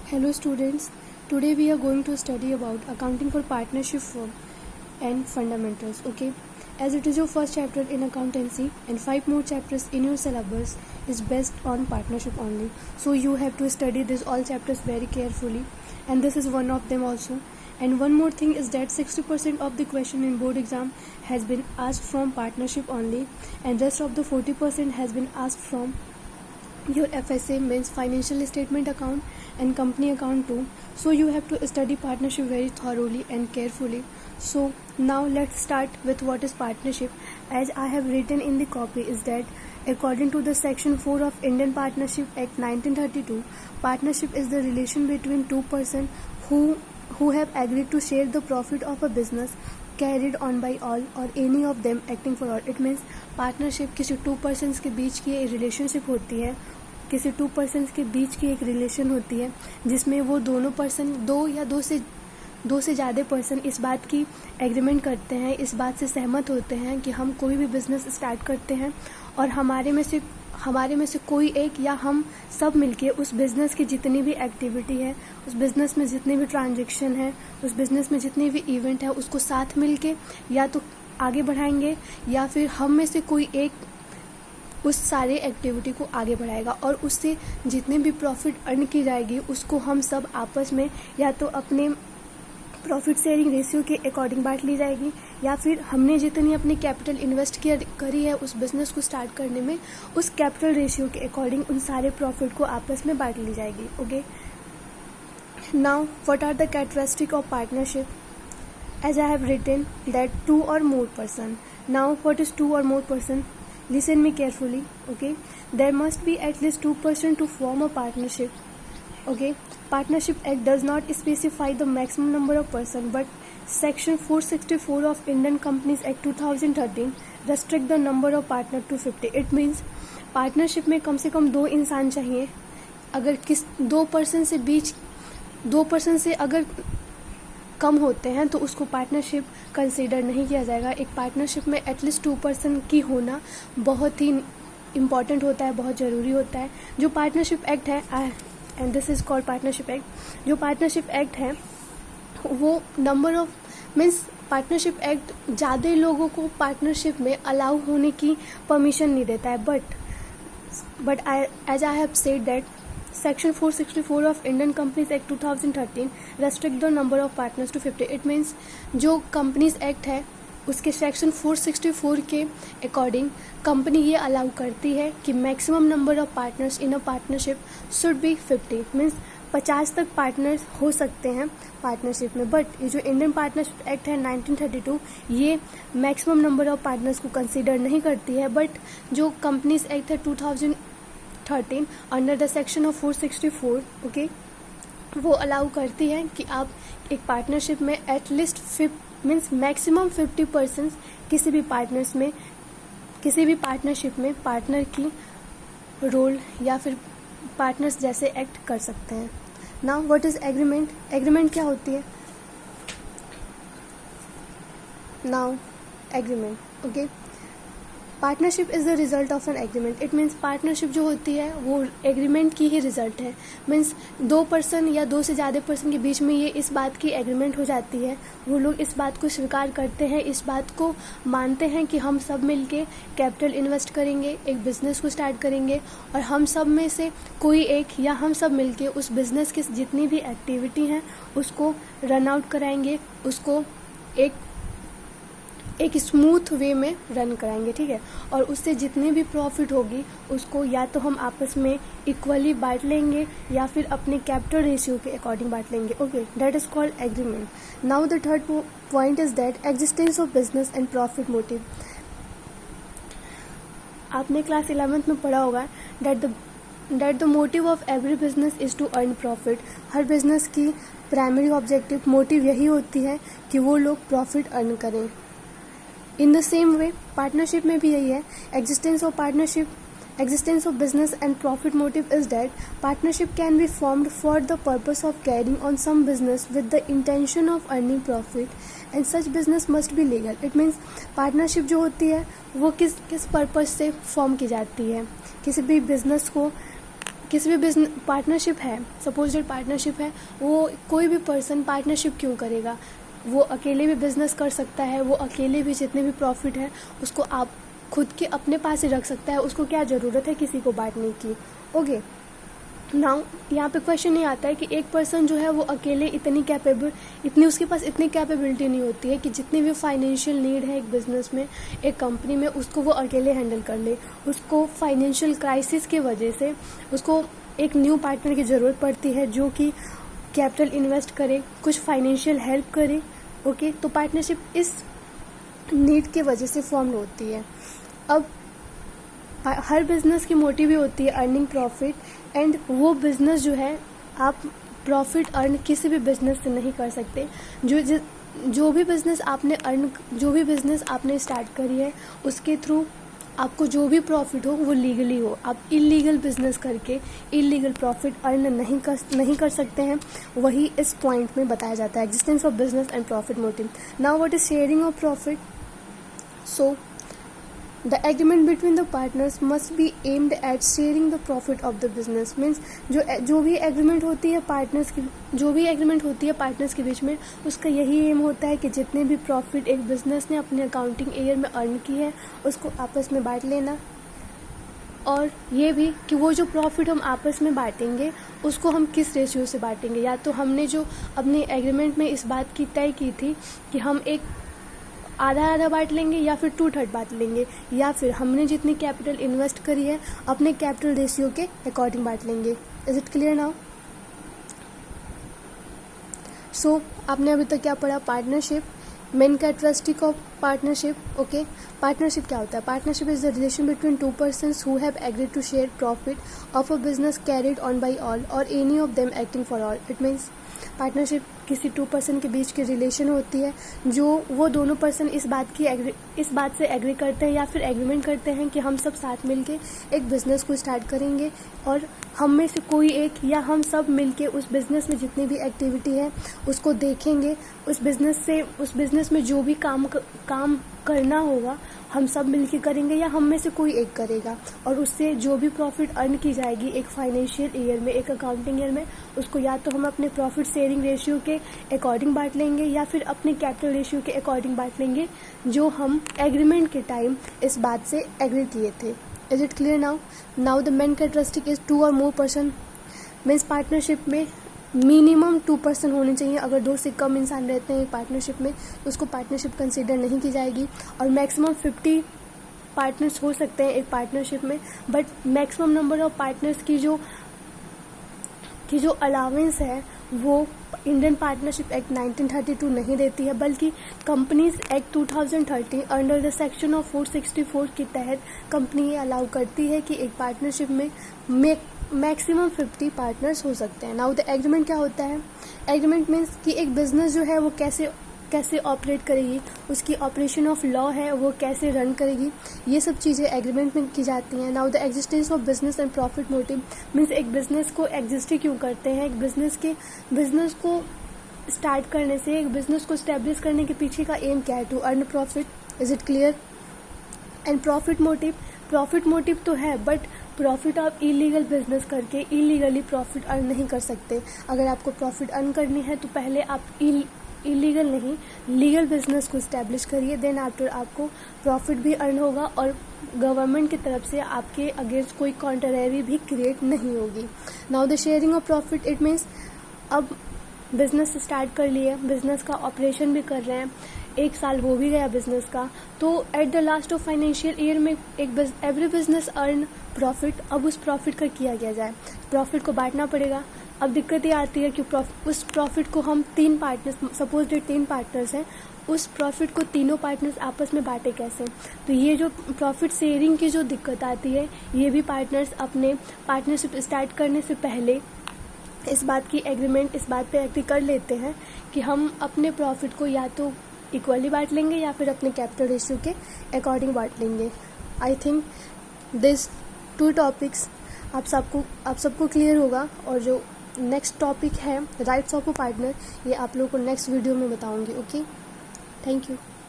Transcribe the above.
Hello students, today we are going to study about accounting for partnership firm and fundamentals, okay? As it is your first chapter in accountancy and 5 more chapters in your syllabus is based on partnership only. So you have to study this all chapters very carefully, and this is one of them also. And one more thing is that 60% of the question in board exam has been asked from partnership only, and rest of the 40% has been asked from your FSA, means financial statement account, and company account too. So you have to study partnership very thoroughly and carefully. So now let's start with what is partnership. As I have written in the copy is that according to the section 4 of Indian Partnership Act 1932, partnership is the relation between two persons who have agreed to share the profit of a business carried on by all or any of them acting for all. It means partnership किसी to persons के बीच की एक relationship होती है, किसी to persons के बीच की एक रिलेशन होती है जिसमें वो दोनों पर्सन दो से ज़्यादा पर्सन इस बात की एग्रीमेंट करते हैं, इस बात से सहमत होते हैं कि हम कोई भी बिजनेस स्टार्ट करते हैं और हमारे में से कोई एक या हम सब मिलके उस बिज़नेस की जितनी भी एक्टिविटी है, उस बिज़नेस में जितने भी ट्रांजैक्शन है, उस बिज़नेस में जितने भी इवेंट है, उसको साथ मिलके या तो आगे बढ़ाएंगे या फिर हम में से कोई एक उस सारे एक्टिविटी को आगे बढ़ाएगा और उससे जितने भी प्रॉफिट अर्न की जाएगी उसको हम सब आपस में या तो अपने प्रॉफिट शेयरिंग रेशियो के अकॉर्डिंग बांट ली जाएगी या फिर हमने जितनी अपनी कैपिटल इन्वेस्ट करी है उस बिज़नेस को स्टार्ट करने में, उस कैपिटल रेशियो के अकॉर्डिंग उन सारे प्रॉफिट को आपस में बांट ली जाएगी. Okay, now what are the characteristic of partnership? As I have written that two or more person. Now what is two or more person? Listen me carefully, okay? There must be at least 2 person to form a partnership, okay? Partnership Act does not specify the maximum number of person, but Section 464 of Indian Companies Act 2013 restrict the number of partner to 50. It means partnership में कम से कम 2 इंसान चाहिए. अगर दो person से अगर कम होते हैं तो उसको पार्टनरशिप कंसीडर नहीं किया जाएगा. एक पार्टनरशिप में एटलीस्ट 2 पर्सन की होना बहुत ही इम्पॉर्टेंट होता है, बहुत ज़रूरी होता है. जो पार्टनरशिप एक्ट है, and this is called partnership act, जो पार्टनरशिप एक्ट है वो number of means partnership act ज़्यादा लोगों को पार्टनरशिप में अलाउ होने की परमिशन नहीं देता है. But as I have said that Section 464 of Indian Companies Act 2013 restrict the number of partners to 50. It means जो Companies Act है उसके सेक्शन 464 के अकॉर्डिंग कंपनी ये अलाउ करती है कि maximum number of partners in a partnership should be 50. Means 50 तक partners हो सकते हैं पार्टनरशिप में. बट ये जो इंडियन पार्टनरशिप एक्ट है 1932 ये मैक्सिमम नंबर ऑफ पार्टनर्स को कंसिडर नहीं करती है. बट जो कंपनीज एक्ट है 2013 under the section of 464, okay, वो अलाउ करती है कि आप एक पार्टनरशिप में एटलीस्ट मीन्स मैक्सिमम 50 पर्सन किसी भी पार्टनरशिप में पार्टनर की रोल या फिर पार्टनर्स जैसे एक्ट कर सकते हैं. Now what is agreement? Agreement क्या होती है? Now agreement, okay, partnership is the result of an agreement. It means partnership जो होती है वो एग्रीमेंट की ही रिजल्ट है. मीन्स 2 पर्सन या 2 से ज़्यादा पर्सन के बीच में ये इस बात की एग्रीमेंट हो जाती है, वो लोग इस बात को स्वीकार करते हैं, इस बात को मानते हैं कि हम सब मिलके कैपिटल इन्वेस्ट करेंगे, एक बिज़नेस को स्टार्ट करेंगे और हम सब में से कोई एक या हम सब मिलके उस बिज़नेस की जितनी भी एक्टिविटी हैं उसको रन आउट कराएंगे, उसको एक स्मूथ वे में रन कराएंगे, ठीक है. और उससे जितनी भी प्रॉफिट होगी उसको या तो हम आपस में इक्वली बांट लेंगे या फिर अपने कैपिटल रेशियो के अकॉर्डिंग बांट लेंगे. Okay, that is called agreement. Now the third point is that existence of business and profit motive. आपने क्लास 11th में पढ़ा होगा that the motive of every business is to earn profit. हर business की primary objective motive यही होती है कि वो लोग प्रॉफिट अर्न करें. In the same way partnership में भी यही है. Existence of business and profit motive is that partnership can be formed for the purpose of carrying on some business with the intention of earning profit and such business must be legal. It means partnership जो होती है वो किस purpose से form की जाती है. किसी भी बिजनेस को किसी भी बिजनेस पार्टनरशिप है, सपोज दैट पार्टनरशिप है, वो कोई भी पर्सन पार्टनरशिप क्यों करेगा? वो अकेले भी बिजनेस कर सकता है, वो अकेले भी जितने भी प्रॉफिट है उसको आप खुद के अपने पास ही रख सकता है, उसको क्या ज़रूरत है किसी को बांटने की। ओके, नाउ यहाँ पे क्वेश्चन ये आता है कि एक पर्सन जो है वो अकेले इतनी उसके पास इतनी कैपेबिलिटी नहीं होती है कि जितनी भी फाइनेंशियल नीड है एक बिजनेस में, एक कंपनी में, उसको वो अकेले हैंडल कर ले। उसको फाइनेंशियल क्राइसिस की वजह से उसको एक न्यू पार्टनर की ज़रूरत पड़ती है जो कि कैपिटल इन्वेस्ट करे, कुछ फाइनेंशियल हेल्प करे। ओके, तो पार्टनरशिप इस नीड की वजह से फॉर्म होती है। अब हर बिजनेस की मोटिव भी होती है अर्निंग प्रॉफिट, एंड वो बिजनेस जो है आप प्रॉफिट अर्न किसी भी बिजनेस से नहीं कर सकते। जो भी बिजनेस आपने स्टार्ट करी है उसके थ्रू आपको जो भी प्रॉफिट हो वो लीगली हो। आप इलीगल बिजनेस करके इलीगल प्रॉफिट अर्न नहीं कर सकते हैं। वही इस पॉइंट में बताया जाता है, existence of business and profit motive. Now what is sharing of profit? So the agreement between the partners must be aimed at sharing the profit of the business। means जो भी एग्रीमेंट होती है partners के बीच में, उसका यही M होता है कि जितने भी प्रॉफिट एक बिजनेस ने अपने अकाउंटिंग ईयर में अर्न की है उसको आपस में बांट लेना। और ये भी कि वो जो प्रॉफिट हम आपस में बांटेंगे उसको हम किस रेशियो से बांटेंगे। या तो हमने जो अपने एग्रीमेंट में इस बात की तय की थी कि हम एक आधा बांट लेंगे या फिर 2/3 बांट लेंगे, या फिर हमने जितनी कैपिटल इन्वेस्ट करी है अपने कैपिटल रेशियो के अकॉर्डिंग बांट लेंगे। Is it clear now? So आपने अभी तक क्या पढ़ा? Partnership, main characteristic of partnership. Okay, partnership क्या होता है? Partnership is the relation between two persons who have agreed to share profit of a business carried on by all or any of them acting for all. It means partnership किसी 2 person के बीच की relation होती है जो वो दोनों person इस बात से एग्री करते हैं या फिर एग्रीमेंट करते हैं कि हम सब साथ मिलके एक बिजनेस को स्टार्ट करेंगे, और हम में से कोई एक या हम सब मिलके उस बिजनेस में जितनी भी एक्टिविटी है उसको देखेंगे। उस बिजनेस में जो भी काम करना होगा हम सब मिलके करेंगे या हम में से कोई एक करेगा, और उससे जो भी प्रॉफिट अर्न की जाएगी एक फाइनेंशियल ईयर में, एक अकाउंटिंग ईयर में, उसको या तो हम अपने प्रॉफिट शेयरिंग रेशियो के अकॉर्डिंग बांट लेंगे या फिर अपने कैपिटल रेशियो के अकॉर्डिंग बांट लेंगे जो हम एग्रीमेंट के टाइम इस बात से एग्री किए थे। Is it clear now? Now the main characteristic is 2 और मोर पर्सन। मीन्स पार्टनरशिप में मिनिमम 2 पर्सन होने चाहिए। अगर 2 से कम इंसान रहते हैं पार्टनरशिप में तो उसको पार्टनरशिप कंसीडर नहीं की जाएगी। और मैक्सिमम 50 पार्टनर्स हो सकते हैं एक पार्टनरशिप में, but maximum number of partners की जो अलाउंस है वो इंडियन पार्टनरशिप एक्ट 1932 नहीं देती है, बल्कि companies act 2013 under the section of 464 के तहत कंपनी ये अलाउ करती है कि एक पार्टनरशिप में मैक्सिमम 50 पार्टनर्स हो सकते हैं। नाउ द एग्रीमेंट क्या होता है? एग्रीमेंट मीन्स कि एक बिजनेस जो है वो कैसे ऑपरेट करेगी, उसकी ऑपरेशन ऑफ लॉ है वो कैसे रन करेगी, ये सब चीज़ें एग्रीमेंट में की जाती हैं। Now the existence of business and profit motive means एक बिजनेस को एग्जिस्ट क्यों करते हैं, एक बिजनेस को स्टार्ट करने से, एक बिजनेस को स्टैब्लिश करने के पीछे का एम क्या है? To earn profit. Is it clear? And profit motive तो है, बट प्रॉफिट आप इलीगल बिजनेस करके इलीगली प्रॉफिट अर्न नहीं कर सकते। अगर आपको प्रॉफिट अर्न करनी है तो पहले आप इलीगल नहीं लीगल बिजनेस को स्टैब्लिश करिए, देन आफ्टर आपको प्रॉफिट भी अर्न होगा और गवर्नमेंट की तरफ से आपके अगेंस्ट कोई कॉन्ट्ररी भी क्रिएट नहीं होगी। Now the sharing of profit, it means अब बिजनेस स्टार्ट कर लिए, बिजनेस का ऑपरेशन भी कर रहे हैं, 1 साल हो भी गया बिजनेस का, तो at the last of financial year में एवरी बिजनेस अर्न प्रॉफिट। अब उस प्रॉफिट का किया गया जाए, प्रॉफिट को बांटना पड़ेगा। अब दिक्कत ये आती है कि उस प्रॉफिट को हम 3 पार्टनर्स, सपोज डेट 3 पार्टनर्स हैं, उस प्रॉफिट को तीनों पार्टनर्स आपस में बांटे कैसे? तो ये जो प्रॉफिट शेयरिंग की जो दिक्कत आती है, ये भी पार्टनर्स अपने पार्टनरशिप स्टार्ट करने से पहले इस बात पे एग्री कर लेते हैं कि हम अपने प्रॉफिट को या तो इक्वली बांट लेंगे या फिर अपने कैपिटल रेशियो के अकॉर्डिंग बांट लेंगे। आई थिंक दिस 2 टॉपिक्स आप सबको क्लियर होगा, और जो नेक्स्ट टॉपिक है राइट्स ऑफ अ पार्टनर, ये आप लोगों को नेक्स्ट वीडियो में बताऊंगी। Okay, thank you.